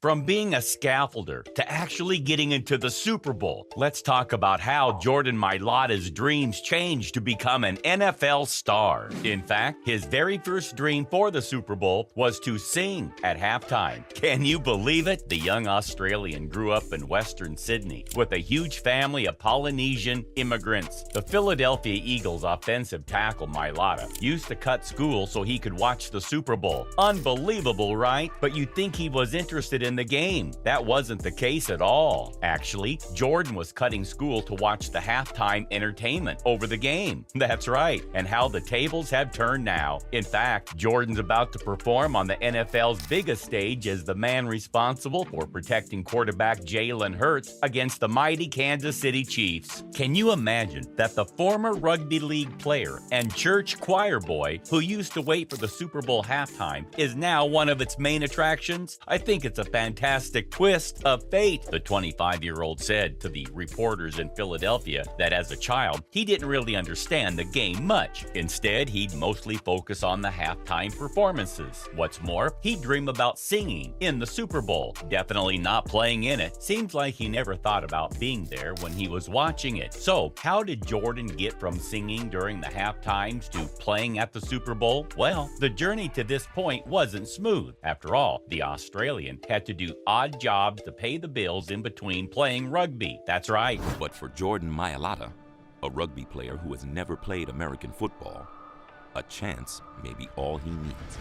From being a scaffolder to actually getting into the Super Bowl, let's talk about how Jordan Mailata's dreams changed to become an NFL star. In fact, his very first dream for the Super Bowl was to sing at halftime. Can you believe it? The young Australian grew up in Western Sydney with a huge family of Polynesian immigrants. The Philadelphia Eagles offensive tackle Mailata used to cut school so he could watch the Super Bowl. Unbelievable, right? But you'd think he was interested in the game. That wasn't the case at all. Actually, Jordan was cutting school to watch the halftime entertainment over the game. That's right. And how the tables have turned now. In fact, Jordan's about to perform on the NFL's biggest stage as the man responsible for protecting quarterback Jalen Hurts against the mighty Kansas City Chiefs. Can you imagine that the former rugby league player and church choir boy who used to wait for the Super Bowl halftime is now one of its main attractions? I think it's a fantastic twist of fate, the 25-year-old said to the reporters in Philadelphia that as a child, he didn't really understand the game much. Instead, he'd mostly focus on the halftime performances. What's more, he'd dream about singing in the Super Bowl, definitely not playing in it. Seems like he never thought about being there when he was watching it. So, how did Jordan get from singing during the halftimes to playing at the Super Bowl? Well, the journey to this point wasn't smooth. After all, the Australian had to do odd jobs to pay the bills in between playing rugby. That's right. But for Jordan Mailata, a rugby player who has never played American football, a chance may be all he needs.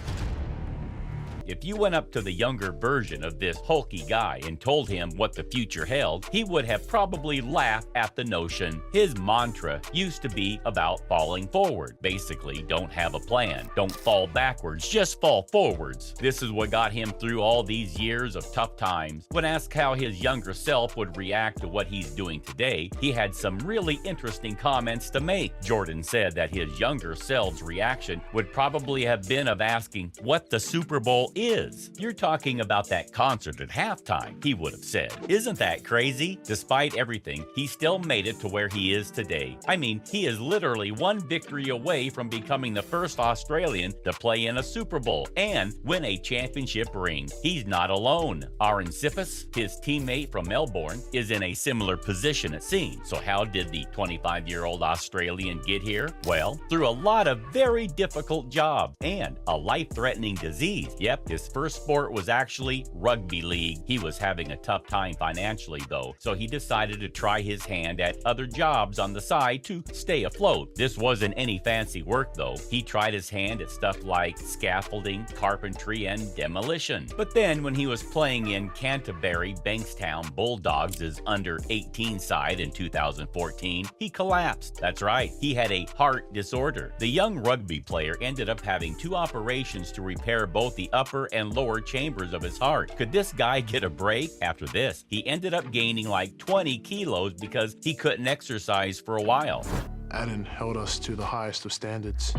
If you went up to the younger version of this hulky guy and told him what the future held, he would have probably laughed at the notion. His mantra used to be about falling forward. Basically, don't have a plan. Don't fall backwards, just fall forwards. This is what got him through all these years of tough times. When asked how his younger self would react to what he's doing today, he had some really interesting comments to make. Jordan said that his younger self's reaction would probably have been of asking what the Super Bowl is. You're talking about that concert at halftime, he would have said. Isn't that crazy? Despite everything, he still made it to where he is today. I mean, he is literally one victory away from becoming the first Australian to play in a Super Bowl and win a championship ring. He's not alone. Aaron Siffus, his teammate from Melbourne, is in a similar position it seems. So how did the 25-year-old Australian get here? Well, through a lot of very difficult jobs and a life-threatening disease. Yep, his first sport was actually rugby league. He was having a tough time financially though, so he decided to try his hand at other jobs on the side to stay afloat. This wasn't any fancy work though. He tried his hand at stuff like scaffolding, carpentry, and demolition. But then when he was playing in Canterbury Bankstown Bulldogs' under-18 side in 2014, he collapsed. That's right, he had a heart disorder. The young rugby player ended up having 2 operations to repair both the upper and lower chambers of his heart. Could this guy get a break? After this, he ended up gaining like 20 kilos because he couldn't exercise for a while. Adam held us to the highest of standards.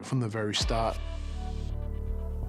From the very start.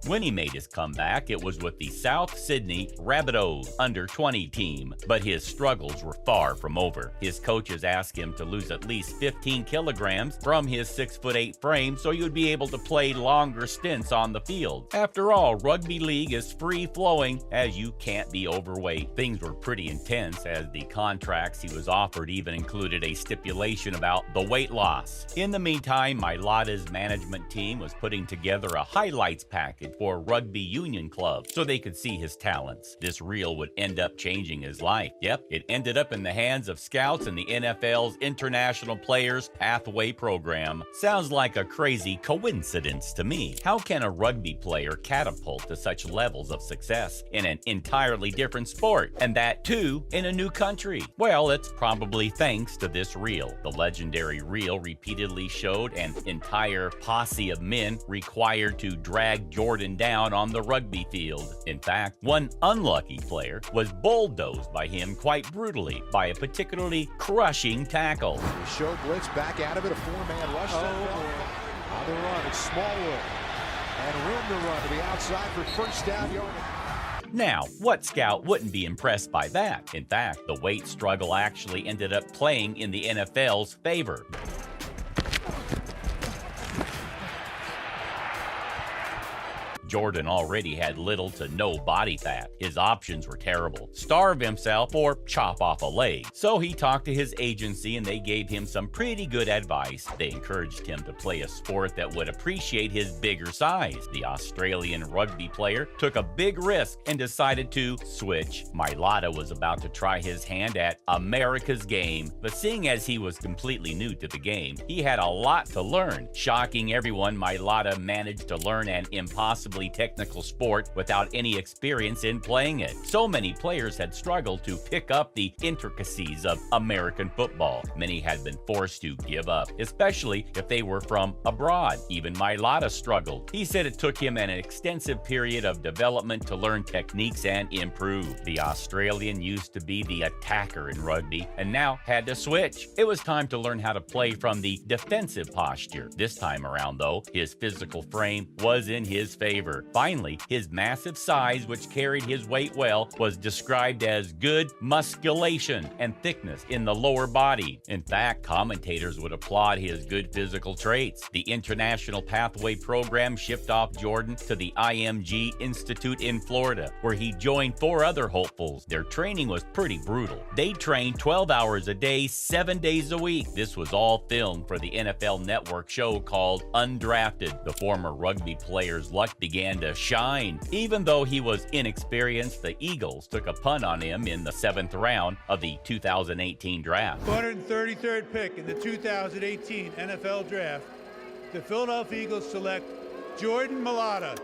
When he made his comeback, it was with the South Sydney Rabbitohs under-20 team, but his struggles were far from over. His coaches asked him to lose at least 15 kilograms from his 6'8" frame so he would be able to play longer stints on the field. After all, rugby league is free-flowing as you can't be overweight. Things were pretty intense as the contracts he was offered even included a stipulation about the weight loss. In the meantime, Mailata's management team was putting together a highlights package for rugby union club so they could see his talents. This reel would end up changing his life. Yep, it ended up in the hands of scouts in the NFL's International Players Pathway program. Sounds like a crazy coincidence to me. How can a rugby player catapult to such levels of success in an entirely different sport, and that too in a new country? Well, it's probably thanks to this reel. The legendary reel repeatedly showed an entire posse of men required to drag Jordan down on the rugby field. In fact, one unlucky player was bulldozed by him quite brutally by a particularly crushing tackle. Show blitz back out of it, a 4-man rush. On the run, it's Smallwood. And room to run to the outside for first down yardage. Now, what scout wouldn't be impressed by that? In fact, the weight struggle actually ended up playing in the NFL's favor. Jordan already had little to no body fat. His options were terrible: starve himself or chop off a leg. So he talked to his agency and they gave him some pretty good advice. They encouraged him to play a sport that would appreciate his bigger size. The Australian rugby player took a big risk and decided to switch. Mailata was about to try his hand at America's game, but seeing as he was completely new to the game, he had a lot to learn. Shocking everyone, Mailata managed to learn an impossibly technical sport without any experience in playing it. So many players had struggled to pick up the intricacies of American football. Many had been forced to give up, especially if they were from abroad. Even Mailata struggled. He said it took him an extensive period of development to learn techniques and improve. The Australian used to be the attacker in rugby and now had to switch. It was time to learn how to play from the defensive posture. This time around, though, his physical frame was in his favor. Finally, his massive size, which carried his weight well, was described as good musculation and thickness in the lower body. In fact, commentators would applaud his good physical traits. The International Pathway program shipped off Jordan to the IMG Institute in Florida, where he joined 4 other hopefuls. Their training was pretty brutal. They trained 12 hours a day, 7 days a week. This was all filmed for the NFL Network show called Undrafted. The former rugby player's luck began to shine. Even though he was inexperienced, the Eagles took a punt on him in the 7th round of the 2018 draft. 433rd pick in the 2018 NFL Draft, the Philadelphia Eagles select Jordan Mailata.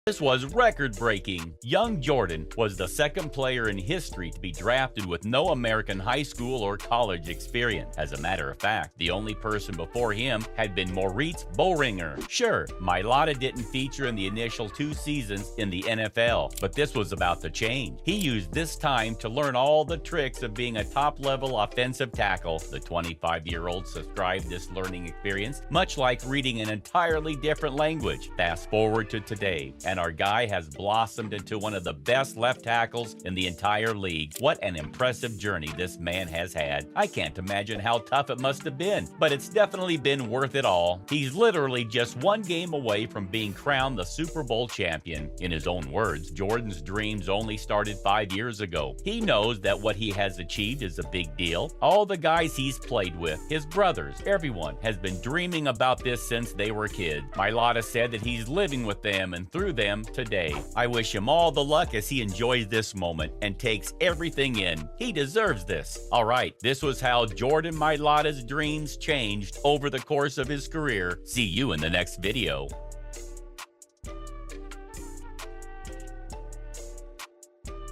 This was record-breaking. Young Jordan was the second player in history to be drafted with no American high school or college experience. As a matter of fact, the only person before him had been Moritz Boehringer. Sure, Mailata didn't feature in the initial 2 seasons in the NFL, but this was about to change. He used this time to learn all the tricks of being a top-level offensive tackle. The 25-year-old described this learning experience much like reading an entirely different language. Fast forward to today, and our guy has blossomed into one of the best left tackles in the entire league. What an impressive journey this man has had. I can't imagine how tough it must have been, but it's definitely been worth it all. He's literally just 1 game away from being crowned the Super Bowl champion. In his own words, Jordan's dreams only started 5 years ago. He knows that what he has achieved is a big deal. All the guys he's played with, his brothers, everyone has been dreaming about this since they were kids. Mailata said that he's living with them and through them today. I wish him all the luck as he enjoys this moment and takes everything in. He deserves this. All right, this was how Jordan Mailata's dreams changed over the course of his career. See you in the next video.